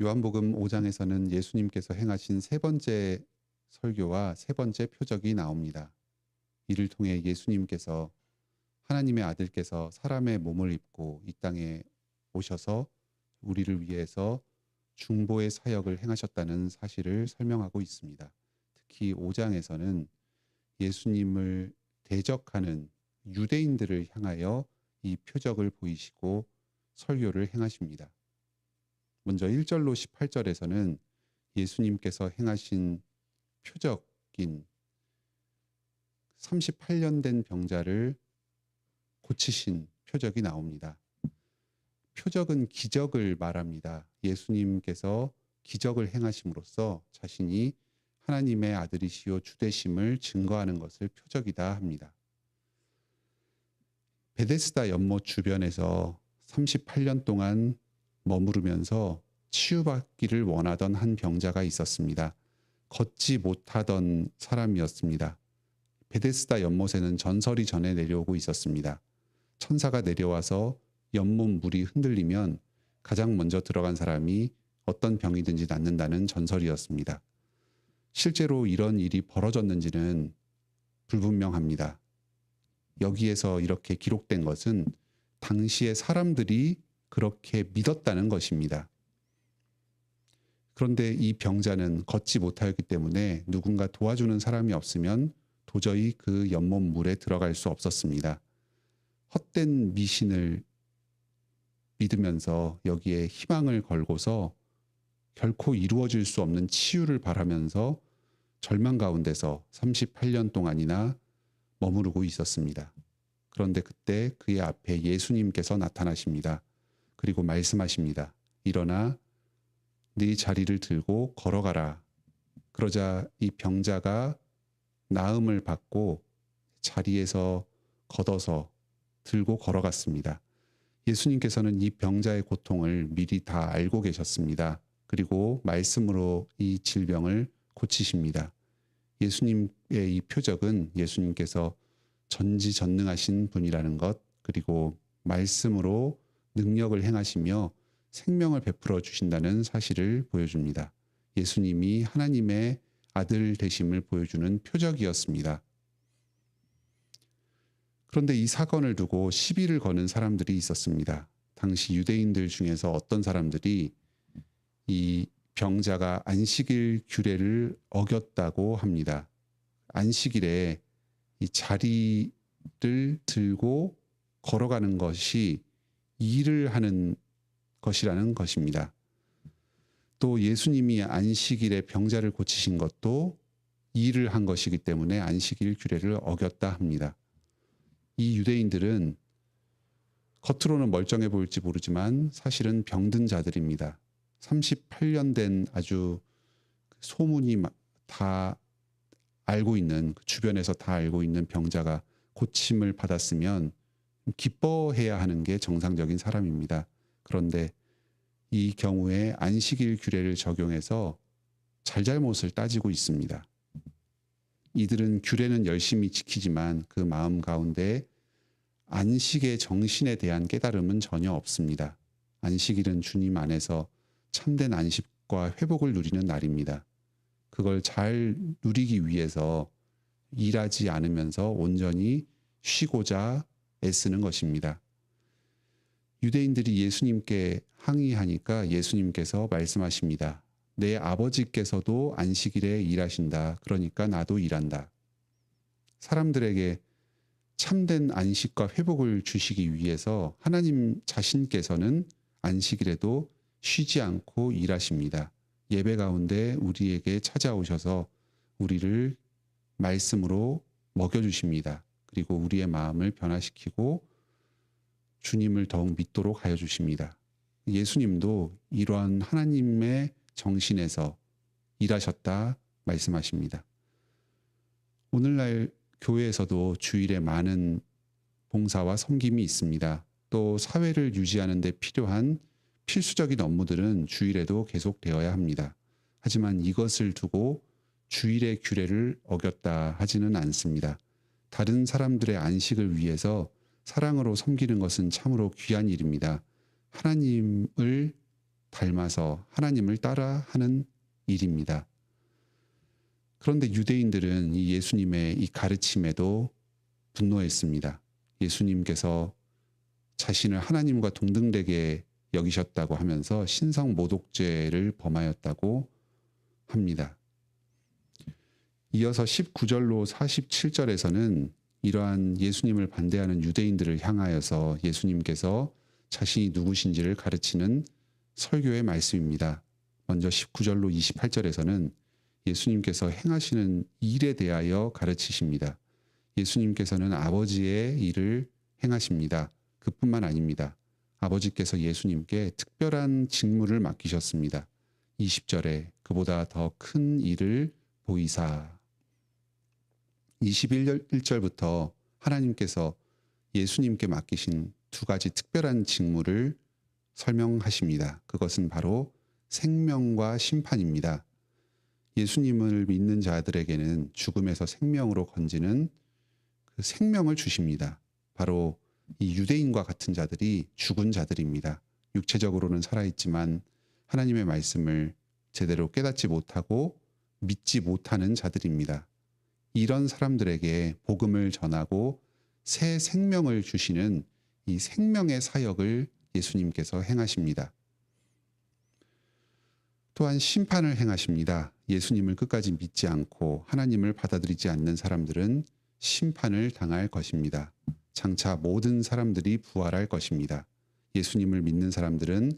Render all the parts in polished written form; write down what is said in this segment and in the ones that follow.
요한복음 5장에서는 예수님께서 행하신 세 번째 설교와 세 번째 표적이 나옵니다. 이를 통해 예수님께서 하나님의 아들께서 사람의 몸을 입고 이 땅에 오셔서 우리를 위해서 중보의 사역을 행하셨다는 사실을 설명하고 있습니다. 특히 5장에서는 예수님을 대적하는 유대인들을 향하여 이 표적을 보이시고 설교를 행하십니다. 먼저 1절로 18절에서는 예수님께서 행하신 표적인 38년 된 병자를 고치신 표적이 나옵니다. 표적은 기적을 말합니다. 예수님께서 기적을 행하심으로써 자신이 하나님의 아들이시요 주되심을 증거하는 것을 표적이다 합니다. 베데스다 연못 주변에서 38년 동안 머무르면서 치유받기를 원하던 한 병자가 있었습니다. 걷지 못하던 사람이었습니다. 베데스다 연못에는 전설이 전해 내려오고 있었습니다. 천사가 내려와서 연못 물이 흔들리면 가장 먼저 들어간 사람이 어떤 병이든지 낫는다는 전설이었습니다. 실제로 이런 일이 벌어졌는지는 불분명합니다. 여기에서 이렇게 기록된 것은 당시의 사람들이 그렇게 믿었다는 것입니다. 그런데 이 병자는 걷지 못하였기 때문에 누군가 도와주는 사람이 없으면 도저히 그 연못 물에 들어갈 수 없었습니다. 헛된 미신을 믿으면서 여기에 희망을 걸고서 결코 이루어질 수 없는 치유를 바라면서 절망 가운데서 38년 동안이나 머무르고 있었습니다. 그런데 그때 그의 앞에 예수님께서 나타나십니다. 그리고 말씀하십니다. 일어나 네 자리를 들고 걸어가라. 그러자 이 병자가 나음을 받고 자리에서 걷어서 들고 걸어갔습니다. 예수님께서는 이 병자의 고통을 미리 다 알고 계셨습니다. 그리고 말씀으로 이 질병을 고치십니다. 예수님의 이 표적은 예수님께서 전지전능하신 분이라는 것, 그리고 말씀으로 능력을 행하시며 생명을 베풀어 주신다는 사실을 보여줍니다. 예수님이 하나님의 아들 되심을 보여주는 표적이었습니다. 그런데 이 사건을 두고 시비를 거는 사람들이 있었습니다. 당시 유대인들 중에서 어떤 사람들이 이 병자가 안식일 규례를 어겼다고 합니다. 안식일에 이 자리를 들고 걸어가는 것이 일을 하는 것이라는 것입니다. 또 예수님이 안식일에 병자를 고치신 것도 일을 한 것이기 때문에 안식일 규례를 어겼다 합니다. 이 유대인들은 겉으로는 멀쩡해 보일지 모르지만 사실은 병든 자들입니다. 38년 된 아주 소문이 다 알고 있는, 주변에서 다 알고 있는 병자가 고침을 받았으면 기뻐해야 하는 게 정상적인 사람입니다. 그런데 이 경우에 안식일 규례를 적용해서 잘잘못을 따지고 있습니다. 이들은 규례는 열심히 지키지만 그 마음 가운데 안식의 정신에 대한 깨달음은 전혀 없습니다. 안식일은 주님 안에서 참된 안식과 회복을 누리는 날입니다. 그걸 잘 누리기 위해서 일하지 않으면서 온전히 쉬고자 애쓰는 것입니다. 유대인들이 예수님께 항의하니까 예수님께서 말씀하십니다. 내 아버지께서도 안식일에 일하신다. 그러니까 나도 일한다. 사람들에게 참된 안식과 회복을 주시기 위해서 하나님 자신께서는 안식일에도 쉬지 않고 일하십니다. 예배 가운데 우리에게 찾아오셔서 우리를 말씀으로 먹여주십니다. 그리고 우리의 마음을 변화시키고 주님을 더욱 믿도록 하여 주십니다. 예수님도 이러한 하나님의 정신에서 일하셨다 말씀하십니다. 오늘날 교회에서도 주일에 많은 봉사와 섬김이 있습니다. 또 사회를 유지하는 데 필요한 필수적인 업무들은 주일에도 계속되어야 합니다. 하지만 이것을 두고 주일의 규례를 어겼다 하지는 않습니다. 다른 사람들의 안식을 위해서 사랑으로 섬기는 것은 참으로 귀한 일입니다. 하나님을 닮아서 하나님을 따라하는 일입니다. 그런데 유대인들은 이 예수님의 이 가르침에도 분노했습니다. 예수님께서 자신을 하나님과 동등되게 여기셨다고 하면서 신성 모독죄를 범하였다고 합니다. 이어서 19절로 47절에서는 이러한 예수님을 반대하는 유대인들을 향하여서 예수님께서 자신이 누구신지를 가르치는 설교의 말씀입니다. 먼저 19절로 28절에서는 예수님께서 행하시는 일에 대하여 가르치십니다. 예수님께서는 아버지의 일을 행하십니다. 그뿐만 아닙니다. 아버지께서 예수님께 특별한 직무를 맡기셨습니다. 20절에 그보다 더 큰 일을 보이사. 21절부터 하나님께서 예수님께 맡기신 두 가지 특별한 직무를 설명하십니다. 그것은 바로 생명과 심판입니다. 예수님을 믿는 자들에게는 죽음에서 생명으로 건지는 그 생명을 주십니다. 바로 이 유대인과 같은 자들이 죽은 자들입니다. 육체적으로는 살아있지만 하나님의 말씀을 제대로 깨닫지 못하고 믿지 못하는 자들입니다. 이런 사람들에게 복음을 전하고 새 생명을 주시는 이 생명의 사역을 예수님께서 행하십니다. 또한 심판을 행하십니다. 예수님을 끝까지 믿지 않고 하나님을 받아들이지 않는 사람들은 심판을 당할 것입니다. 장차 모든 사람들이 부활할 것입니다. 예수님을 믿는 사람들은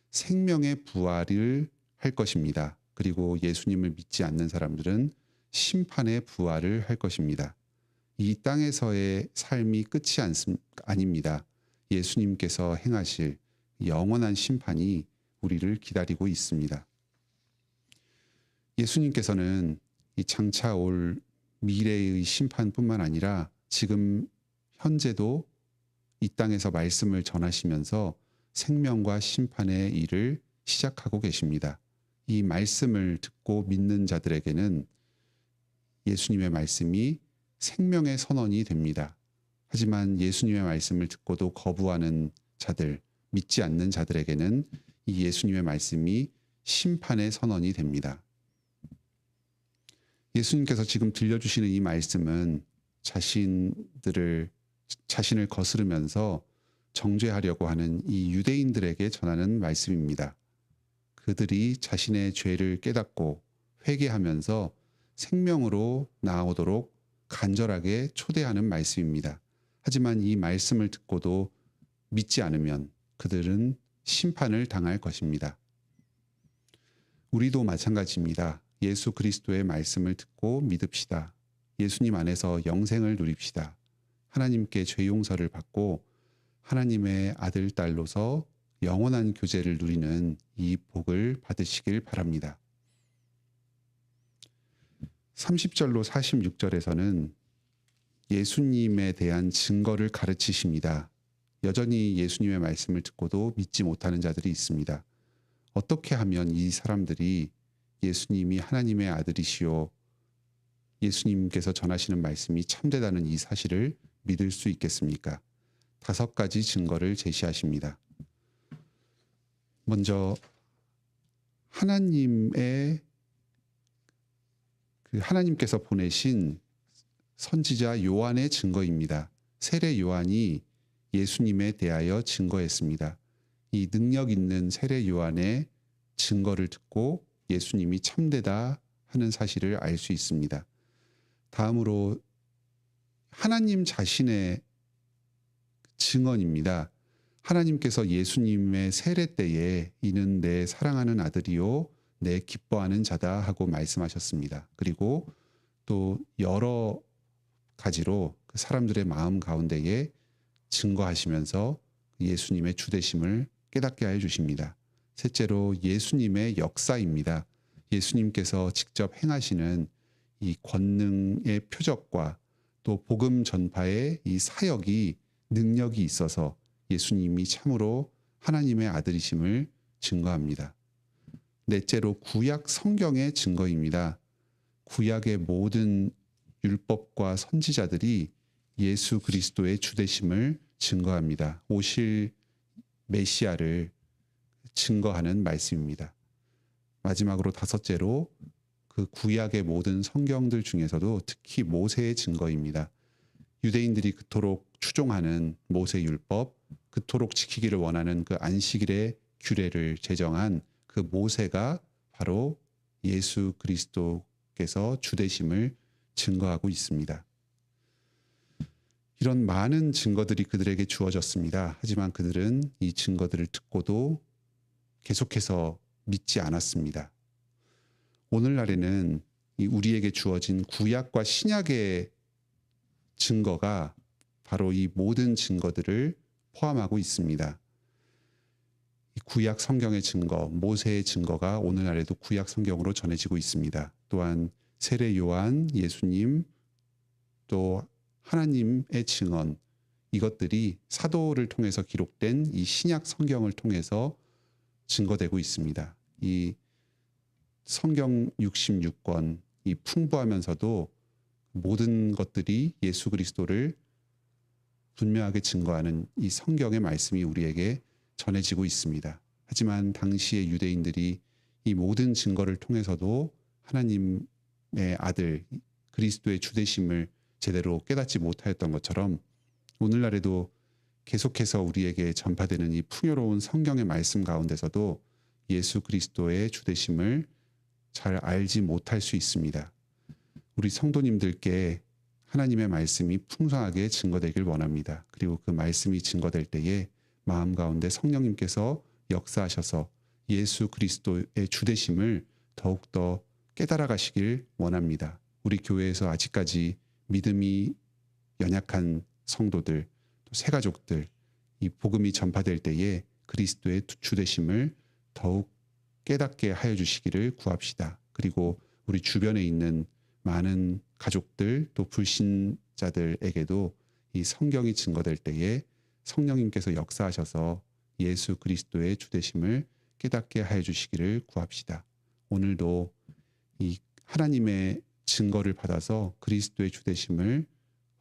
생명의 부활을 할 것입니다. 그리고 예수님을 믿지 않는 사람들은 심판의 부활을 할 것입니다. 이 땅에서의 삶이 끝이 아닙니다. 예수님께서 행하실 영원한 심판이 우리를 기다리고 있습니다. 예수님께서는 이 장차 올 미래의 심판뿐만 아니라 지금 현재도 이 땅에서 말씀을 전하시면서 생명과 심판의 일을 시작하고 계십니다. 이 말씀을 듣고 믿는 자들에게는 예수님의 말씀이 생명의 선언이 됩니다. 하지만 예수님의 말씀을 듣고도 거부하는 자들, 믿지 않는 자들에게는 이 예수님의 말씀이 심판의 선언이 됩니다. 예수님께서 지금 들려주시는 이 말씀은 자신을 거스르면서 정죄하려고 하는 이 유대인들에게 전하는 말씀입니다. 그들이 자신의 죄를 깨닫고 회개하면서 생명으로 나아오도록 간절하게 초대하는 말씀입니다. 하지만 이 말씀을 듣고도 믿지 않으면 그들은 심판을 당할 것입니다. 우리도 마찬가지입니다. 예수 그리스도의 말씀을 듣고 믿읍시다. 예수님 안에서 영생을 누립시다. 하나님께 죄 용서를 받고 하나님의 아들, 딸로서 영원한 교제를 누리는 이 복을 받으시길 바랍니다. 30절로 46절에서는 예수님에 대한 증거를 가르치십니다. 여전히 예수님의 말씀을 듣고도 믿지 못하는 자들이 있습니다. 어떻게 하면 이 사람들이 예수님이 하나님의 아들이시오, 예수님께서 전하시는 말씀이 참되다는 이 사실을 믿을 수 있겠습니까? 5가지 증거를 제시하십니다. 먼저 하나님께서 보내신 선지자 요한의 증거입니다. 세례 요한이 예수님에 대하여 증거했습니다. 이 능력 있는 세례 요한의 증거를 듣고 예수님이 참되다 하는 사실을 알 수 있습니다. 다음으로 하나님 자신의 증언입니다. 하나님께서 예수님의 세례 때에 이는 내 사랑하는 아들이요 내 기뻐하는 자다 하고 말씀하셨습니다. 그리고 또 여러 가지로 그 사람들의 마음 가운데에 증거하시면서 예수님의 주되심을 깨닫게 해 주십니다. 셋째로 예수님의 역사입니다. 예수님께서 직접 행하시는 이 권능의 표적과 또 복음 전파의 이 사역이 능력이 있어서 예수님이 참으로 하나님의 아들이심을 증거합니다. 넷째로 구약 성경의 증거입니다. 구약의 모든 율법과 선지자들이 예수 그리스도의 주되심을 증거합니다. 오실 메시아를 증거하는 말씀입니다. 마지막으로 다섯째로 그 구약의 모든 성경들 중에서도 특히 모세의 증거입니다. 유대인들이 그토록 추종하는 모세 율법, 그토록 지키기를 원하는 그 안식일의 규례를 제정한 그 모세가 바로 예수 그리스도께서 주되심을 증거하고 있습니다. 이런 많은 증거들이 그들에게 주어졌습니다. 하지만 그들은 이 증거들을 듣고도 계속해서 믿지 않았습니다. 오늘날에는 우리에게 주어진 구약과 신약의 증거가 바로 이 모든 증거들을 포함하고 있습니다. 구약 성경의 증거, 모세의 증거가 오늘날에도 구약 성경으로 전해지고 있습니다. 또한 세례 요한, 예수님, 또 하나님의 증언, 이것들이 사도를 통해서 기록된 이 신약 성경을 통해서 증거되고 있습니다. 이 성경 66권, 이 풍부하면서도 모든 것들이 예수 그리스도를 분명하게 증거하는 이 성경의 말씀이 우리에게 전해지고 있습니다. 하지만 당시의 유대인들이 이 모든 증거를 통해서도 하나님의 아들 그리스도의 주되심을 제대로 깨닫지 못하였던 것처럼 오늘날에도 계속해서 우리에게 전파되는 이 풍요로운 성경의 말씀 가운데서도 예수 그리스도의 주되심을 잘 알지 못할 수 있습니다. 우리 성도님들께 하나님의 말씀이 풍성하게 증거되길 원합니다. 그리고 그 말씀이 증거될 때에 마음 가운데 성령님께서 역사하셔서 예수 그리스도의 주되심을 더욱더 깨달아 가시길 원합니다. 우리 교회에서 아직까지 믿음이 연약한 성도들, 또 새가족들, 이 복음이 전파될 때에 그리스도의 주되심을 더욱 깨닫게 하여 주시기를 구합시다. 그리고 우리 주변에 있는 많은 가족들 또 불신자들에게도 이 성경이 증거될 때에 성령님께서 역사하셔서 예수 그리스도의 주되심을 깨닫게 하여 주시기를 구합시다. 오늘도 이 하나님의 증거를 받아서 그리스도의 주되심을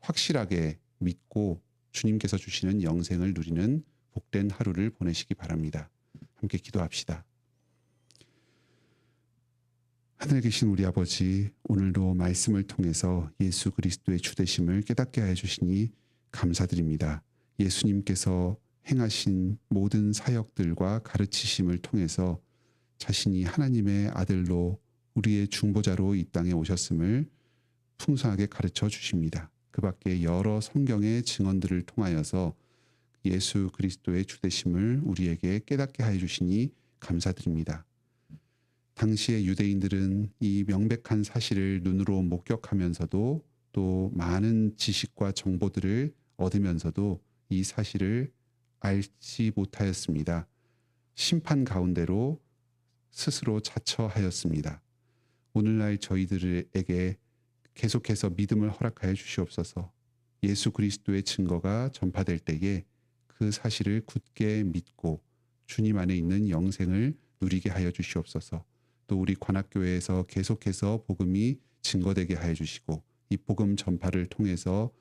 확실하게 믿고 주님께서 주시는 영생을 누리는 복된 하루를 보내시기 바랍니다. 함께 기도합시다. 하늘에 계신 우리 아버지, 오늘도 말씀을 통해서 예수 그리스도의 주되심을 깨닫게 하여 주시니 감사드립니다. 예수님께서 행하신 모든 사역들과 가르치심을 통해서 자신이 하나님의 아들로 우리의 중보자로 이 땅에 오셨음을 풍성하게 가르쳐 주십니다. 그 밖에 여러 성경의 증언들을 통하여서 예수 그리스도의 주되심을 우리에게 깨닫게 하여 주시니 감사드립니다. 당시의 유대인들은 이 명백한 사실을 눈으로 목격하면서도 또 많은 지식과 정보들을 얻으면서도 이 사실을 알지 못하였습니다. 심판 가운데로 스스로 자처하였습니다. 오늘날 저희들에게 계속해서 믿음을 허락하여 주시옵소서. 예수 그리스도의 증거가 전파될 때에 그 사실을 굳게 믿고 주님 안에 있는 영생을 누리게 하여 주시옵소서. 또 우리 관악교회에서 계속해서 복음이 증거되게 하여 주시고 이 복음 전파를 통해서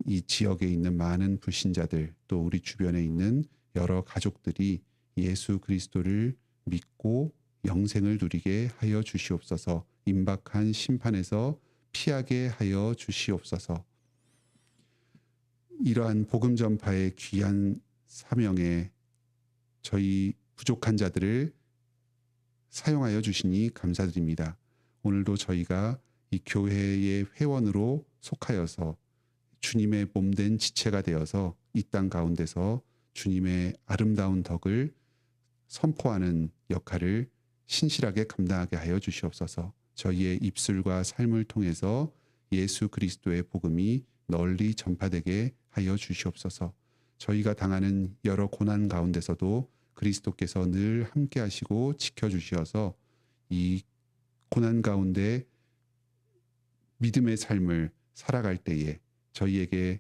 이 지역에 있는 많은 불신자들 또 우리 주변에 있는 여러 가족들이 예수 그리스도를 믿고 영생을 누리게 하여 주시옵소서. 임박한 심판에서 피하게 하여 주시옵소서. 이러한 복음 전파의 귀한 사명에 저희 부족한 자들을 사용하여 주시니 감사드립니다. 오늘도 저희가 이 교회의 회원으로 속하여서 주님의 몸된 지체가 되어서 이 땅 가운데서 주님의 아름다운 덕을 선포하는 역할을 신실하게 감당하게 하여 주시옵소서. 저희의 입술과 삶을 통해서 예수 그리스도의 복음이 널리 전파되게 하여 주시옵소서. 저희가 당하는 여러 고난 가운데서도 그리스도께서 늘 함께 하시고 지켜주시어서 이 고난 가운데 믿음의 삶을 살아갈 때에 저희에게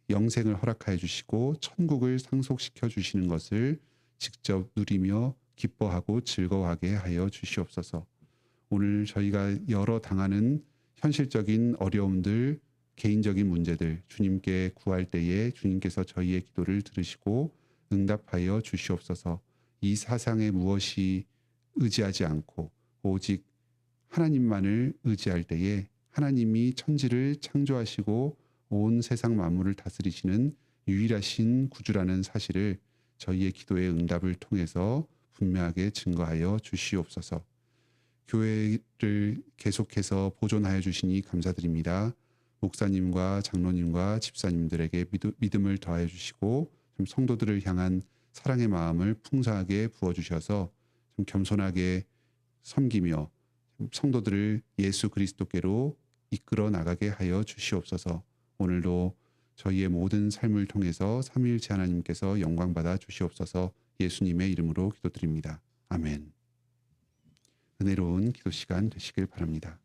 영생을 허락하여 주시고 천국을 상속시켜 주시는 것을 직접 누리며 기뻐하고 즐거워하게 하여 주시옵소서. 오늘 저희가 여러 당하는 현실적인 어려움들, 개인적인 문제들 주님께 구할 때에 주님께서 저희의 기도를 들으시고 응답하여 주시옵소서. 이 사상에 무엇이 의지하지 않고 오직 하나님만을 의지할 때에 하나님이 천지를 창조하시고 온 세상 만물을 다스리시는 유일하신 구주라는 사실을 저희의 기도의 응답을 통해서 분명하게 증거하여 주시옵소서. 교회를 계속해서 보존하여 주시니 감사드립니다. 목사님과 장로님과 집사님들에게 믿음을 더하여 주시고 좀 성도들을 향한 사랑의 마음을 풍성하게 부어주셔서 좀 겸손하게 섬기며 성도들을 예수 그리스도께로 이끌어 나가게 하여 주시옵소서. 오늘도 저희의 모든 삶을 통해서 삼위일체 하나님께서 영광받아 주시옵소서. 예수님의 이름으로 기도드립니다. 아멘. 은혜로운 기도 시간 되시길 바랍니다.